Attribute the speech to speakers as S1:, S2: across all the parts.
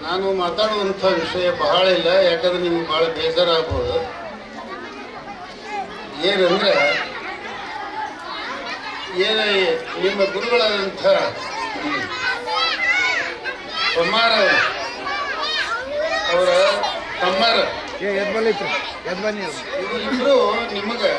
S1: ನಾನು ಮಾತಾಡುವಂಥ ವಿಷಯ ಬಹಳ ಇಲ್ಲ, ಯಾಕಂದ್ರೆ ನಿಮ್ಗೆ ಭಾಳ ಬೇಜಾರಾಗ್ಬೋದು. ಏನಂದರೆ ನಿಮ್ಮ ಗುರುಗಳಾದಂಥ ಕುಮಾರ ಅವರ ತಮ್ಮರ ಇಬ್ಬರು ನಿಮಗೆ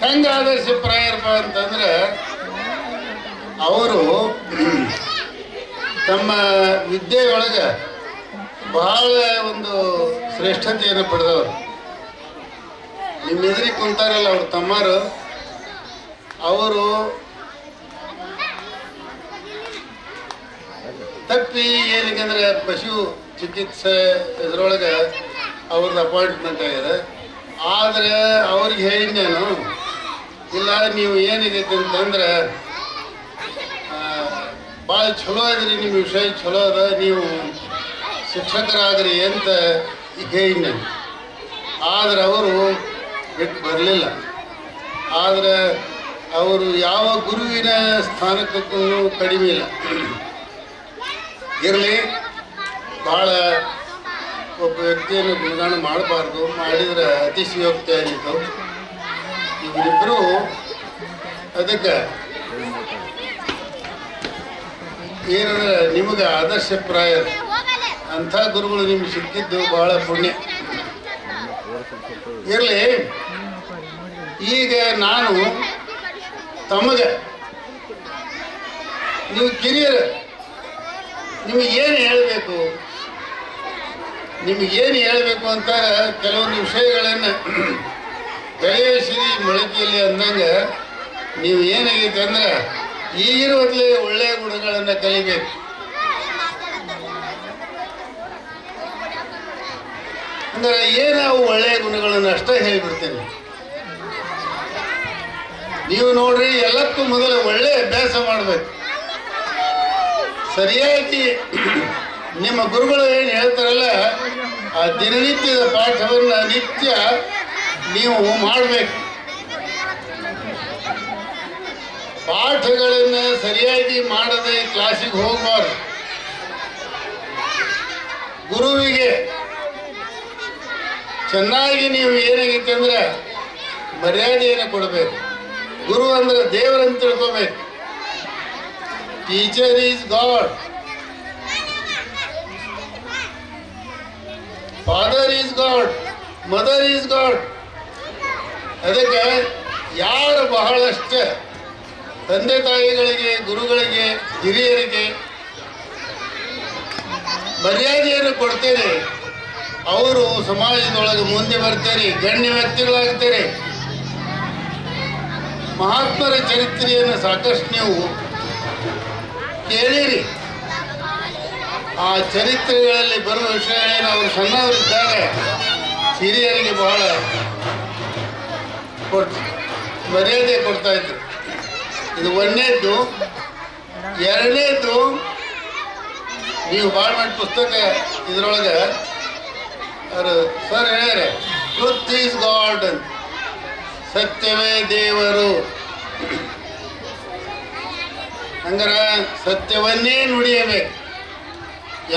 S1: ಹೆಂಗೆ ಆದರ್ಶಪ್ರಾಯರಪ್ಪ ಅಂತಂದ್ರೆ ಅವರು ತಮ್ಮ ವಿದ್ಯೆಯೊಳಗೆ ಬಹಳ ಒಂದು ಶ್ರೇಷ್ಠತೆಯನ್ನು ಪಡೆದವರು. ನಿಮ್ಮ ಎದುರಿಗೆ ಕುಂತಾರಲ್ಲ ಅವ್ರ ತಮ್ಮರು, ಅವರು ತಪ್ಪಿ ಏನಕ್ಕಂದ್ರೆ ಪಶು ಚಿಕಿತ್ಸೆ ಇದರೊಳಗೆ ಅವ್ರದ್ದು ಅಪಾಯಿಂಟ್ಮೆಂಟ್ ಆಗಿದೆ. ಆದರೆ ಅವ್ರಿಗೆ ಹೇಳಿ ನಾನು, ಇಲ್ಲ ನೀವು ಏನಿಗೈತೆ ಅಂತಂದ್ರೆ ಭಾಳ ಚಲೋ ಅದ್ರಿ, ನಿಮ್ಮ ವಿಷಯ ಚಲೋ ಅದ, ನೀವು ಶಿಕ್ಷಕರಾಗ್ರಿ ಅಂತ ಹೇಳಿ ನಾನು. ಆದರೆ ಅವರು ಬಿಟ್ಟು ಬರಲಿಲ್ಲ. ಆದರೆ ಅವರು ಯಾವ ಗುರುವಿನ ಸ್ಥಾನಕ್ಕೂ ಕಡಿಮೆ ಇಲ್ಲ. ಇರಲಿ, ಭಾಳ ಒಬ್ಬ ವ್ಯಕ್ತಿಯನ್ನು ಗುಣಗಾನ ಮಾಡಬಾರ್ದು, ಮಾಡಿದರೆ ಅತಿಶಯೋಕ್ತಿ ಆಗಿತ್ತು. ಇವರಿಬ್ಬರು ಅದಕ್ಕೆ ಏನಂದ್ರೆ ನಿಮಗೆ ಆದರ್ಶಪ್ರಾಯ ಅಂಥ ಗುರುಗಳು ನಿಮ್ಗೆ ಸಿಕ್ಕಿದ್ದು ಬಹಳ ಪುಣ್ಯ. ಇರಲಿ, ಈಗ ನಾನು ತಮಗೆ ನೀವು ಕಿರಿಯರು ನಿಮಗೇನು ಹೇಳಬೇಕು, ನಿಮಗೇನು ಹೇಳಬೇಕು ಅಂತ ಕೆಲವೊಂದು ವಿಷಯಗಳನ್ನು ಬೆಳೆಯ ಸಿರಿ ಮೊಳಕೆಯಲ್ಲಿ ಅಂದಂಗೆ ನೀವು ಏನಾಗೈತೆ ಅಂದ್ರೆ ಈಗಿನ ಹೊತ್ತಲೇ ಒಳ್ಳೆಯ ಗುಣಗಳನ್ನು ಕಲಿಬೇಕು. ಅಂದರೆ ಏನವು ಒಳ್ಳೆಯ ಗುಣಗಳನ್ನು ಅಷ್ಟೇ ಹೇಳಿಬಿಡ್ತೇನೆ. ನೀವು ನೋಡ್ರಿ, ಎಲ್ಲಕ್ಕೂ ಮೊದಲು ಒಳ್ಳೆಯ ಅಭ್ಯಾಸ ಮಾಡಬೇಕು. ಸರಿಯಾಗಿ ನಿಮ್ಮ ಗುರುಗಳು ಏನು ಹೇಳ್ತಾರಲ್ಲ, ಆ ದಿನನಿತ್ಯದ ಪಾಠವನ್ನು ನಿತ್ಯ ನೀವು ಮಾಡಬೇಕು. ಪಾಠಗಳನ್ನು ಸರಿಯಾಗಿ ಮಾಡದೆ ಕ್ಲಾಸಿಗೆ ಹೋಗಬಾರ್ದು. ಗುರುವಿಗೆ ಚೆನ್ನಾಗಿ ನೀವು ಏನಾಗೈತೆ ಅಂದ್ರೆ ಮರ್ಯಾದೆಯನ್ನು ಕೊಡಬೇಕು. ಗುರು ಅಂದ್ರೆ ದೇವರನ್ನು ತಿಳ್ಕೋಬೇಕು. Teacher is god, father is god, mother is god. ಅದಕ್ಕೆ ಯಾರು ಬಹಳಷ್ಟು ತಂದೆ ತಾಯಿಗಳಿಗೆ, ಗುರುಗಳಿಗೆ, ಹಿರಿಯರಿಗೆ ಮರ್ಯಾದೆಯನ್ನು ಕೊಡ್ತೇನೆ, ಅವರು ಸಮಾಜದೊಳಗೆ ಮುಂದೆ ಬರ್ತಾರೆ, ಗಣ್ಯ ವ್ಯಕ್ತಿಗಳಾಗ್ತಾರೆ. ಮಹಾತ್ಮರ ಚರಿತ್ರೆಯನ್ನು ಸಾಕಷ್ಟು ನೀವು ಕೇಳಿರಿ. ಆ ಚರಿತ್ರೆಗಳಲ್ಲಿ ಬರುವ ವಿಷಯಗಳೇನು, ಅವರು ಸಣ್ಣವರಿದ್ದಾಗ ಹಿರಿಯರಿಗೆ ಬಹಳ ಮರ್ಯಾದೆ ಕೊಡ್ತಾ ಇದ್ರು. ಇದು ಒಂದನೇದ್ದು. ಎರಡನೇದ್ದು, ನೀವು ಭಾಳ ಮಾಡಿ ಪುಸ್ತಕ ಇದರೊಳಗೆ ಅವರು ಸರ್ ಹೇಳ್ಯಾರೆ, ಟ್ರುತ್ ಈಸ್ ಗಾಡ್ ಅಂತ, ಸತ್ಯವೇ ದೇವರು. ಹಂಗಾರ ಸತ್ಯವನ್ನೇ ನುಡಿಯಬೇಕು,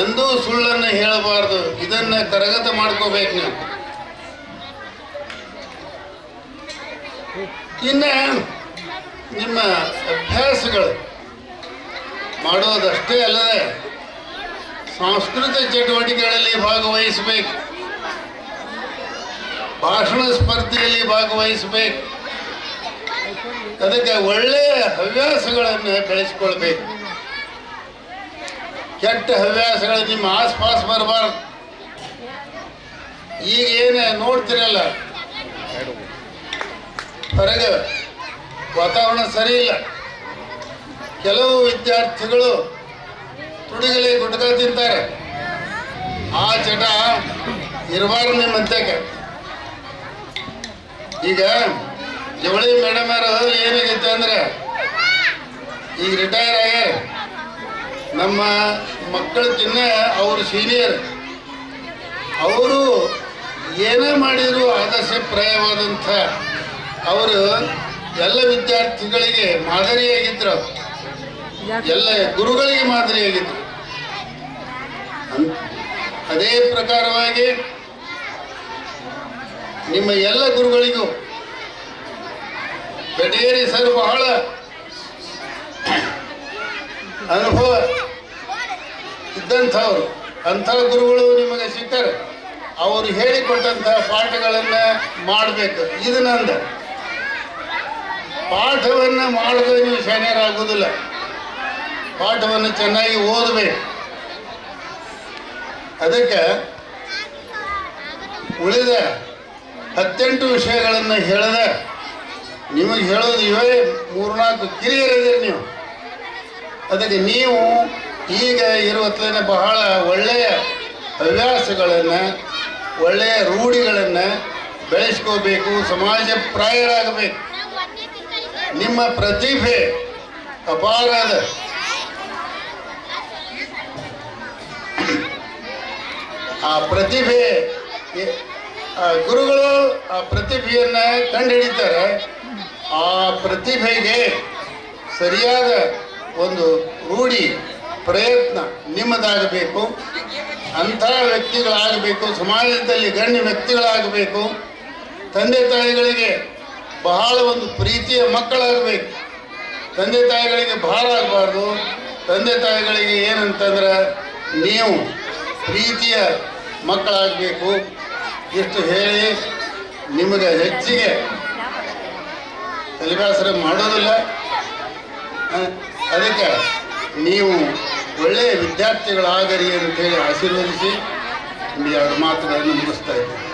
S1: ಎಂದೂ ಸುಳ್ಳನ್ನು ಹೇಳಬಾರ್ದು. ಇದನ್ನು ಕರಗತ ಮಾಡ್ಕೋಬೇಕು ನೀವು. ಇನ್ನು ನಿಮ್ಮ ಅಭ್ಯಾಸಗಳು ಮಾಡೋದಷ್ಟೇ ಅಲ್ಲದೆ ಸಾಂಸ್ಕೃತಿಕ ಚಟುವಟಿಕೆಗಳಲ್ಲಿ ಭಾಗವಹಿಸಬೇಕು, ಭಾಷಣ ಸ್ಪರ್ಧೆಯಲ್ಲಿ ಭಾಗವಹಿಸಬೇಕು. ಅದಕ್ಕೆ ಒಳ್ಳೆಯ ಹವ್ಯಾಸಗಳನ್ನು ಬೆಳೆಸಿಕೊಳ್ಬೇಕು. ಕೆಟ್ಟ ಹವ್ಯಾಸಗಳು ನಿಮ್ಮ ಆಸ್ಪಾಸ್ ಬರಬಾರ್ದು. ಈಗ ಏನು ನೋಡ್ತಿರಲ್ಲ, ಹೊರಗೆ ವಾತಾವರಣ ಸರಿ ಇಲ್ಲ. ಕೆಲವು ವಿದ್ಯಾರ್ಥಿಗಳು ತುಡಿಗಲಿ ಗುಟ್ಕ ತಿಂತಾರೆ. ಆ ಚಟ ಇರಬಾರ್ದು ನಿಮ್ಮ ಮಧ್ಯಕ್ಕೆ. ಈಗ ಜವಳಿ ಮೇಡಮ್ ಅವರು ಏನಾಗೈತೆ ಅಂದ್ರೆ ಈಗ ರಿಟೈರ್ ಆಗ್ಯಾರ. ನಮ್ಮ ಮಕ್ಕಳಕ್ಕಿನ್ನ ಅವರು ಸೀನಿಯರ್. ಅವರು ಏನೇ ಮಾಡಿದ್ರು ಆದರ್ಶಪ್ರಾಯವಾದಂಥ ಅವರು ಎಲ್ಲ ವಿದ್ಯಾರ್ಥಿಗಳಿಗೆ ಮಾದರಿಯಾಗಿದ್ದರು, ಎಲ್ಲ ಗುರುಗಳಿಗೆ ಮಾದರಿಯಾಗಿದ್ದರು. ಅದೇ ಪ್ರಕಾರವಾಗಿ ನಿಮ್ಮ ಎಲ್ಲ ಗುರುಗಳಿಗೂ ಬೆಟಗೇರಿ ಸರ್ ಬಹಳ ಅನುಭವ ಇದ್ದಂಥವ್ರು. ಅಂಥ ಗುರುಗಳು ನಿಮಗೆ ಸಿಗ್ತಾರೆ. ಅವರು ಹೇಳಿಕೊಟ್ಟಂತಹ ಪಾಠಗಳನ್ನು ಮಾಡಬೇಕು. ಇದು ನಂದ ಪಾಠವನ್ನು ಮಾಡಿದ್ರೆ ನೀವು ಶಾಣ್ಯರಾಗುವುದಿಲ್ಲ. ಪಾಠವನ್ನು ಚೆನ್ನಾಗಿ ಓದಬೇಕು. ಅದಕ್ಕೆ ಉಳಿದ 18 ವಿಷಯಗಳನ್ನು ಹೇಳದ ನಿಮಗೆ ಹೇಳೋದು ಇವೇ 3-4 ಕಿರಿಯರಿದ್ದೀರಿ ನೀವು. ಅದಕ್ಕೆ ನೀವು ಈಗ ಇರುವತ್ತಲೇ ಬಹಳ ಒಳ್ಳೆಯ ಹವ್ಯಾಸಗಳನ್ನು, ಒಳ್ಳೆಯ ರೂಢಿಗಳನ್ನು ಬೆಳೆಸ್ಕೋಬೇಕು, ಸಮಾಜ ಪ್ರಾಯರಾಗಬೇಕು. ನಿಮ್ಮ ಪ್ರತಿಭೆ ಅಪಾರದ. ಆ ಪ್ರತಿಭೆ ಗುರುಗಳು ಆ ಪ್ರತಿಭೆಯನ್ನು ಕಂಡುಹಿಡಿತಾರೆ. ಆ ಪ್ರತಿಭೆಗೆ ಸರಿಯಾದ ಒಂದು ರೂಢಿ ಪ್ರಯತ್ನ ನಿಮ್ಮದಾಗಬೇಕು. ಅಂಥ ವ್ಯಕ್ತಿಗಳಾಗಬೇಕು, ಸಮಾಜದಲ್ಲಿ ಗಣ್ಯ ವ್ಯಕ್ತಿಗಳಾಗಬೇಕು. ತಂದೆ ತಾಯಿಗಳಿಗೆ ಬಹಳ ಒಂದು ಪ್ರೀತಿಯ ಮಕ್ಕಳಾಗಬೇಕು. ತಂದೆ ತಾಯಿಗಳಿಗೆ ಭಾರ ಆಗಬಾರ್ದು. ತಂದೆ ತಾಯಿಗಳಿಗೆ ಏನಂತಂದ್ರೆ ನೀವು ಪ್ರೀತಿಯ ಮಕ್ಕಳಾಗಬೇಕು. ಇಷ್ಟು ಹೇಳಿ ನಿಮಗೆ ಹೆಚ್ಚಿಗೆ ತಲೆಬೇಸರ ಮಾಡೋದಿಲ್ಲ. ಅದಕ್ಕೆ ನೀವು ಒಳ್ಳೆಯ ವಿದ್ಯಾರ್ಥಿಗಳಾಗರಿ ಅಂತೇಳಿ ಆಶೀರ್ವದಿಸಿ 2 ಮಾತುಗಳನ್ನು ಮುಗಿಸ್ತಾ ಇದ್ದೀನಿ.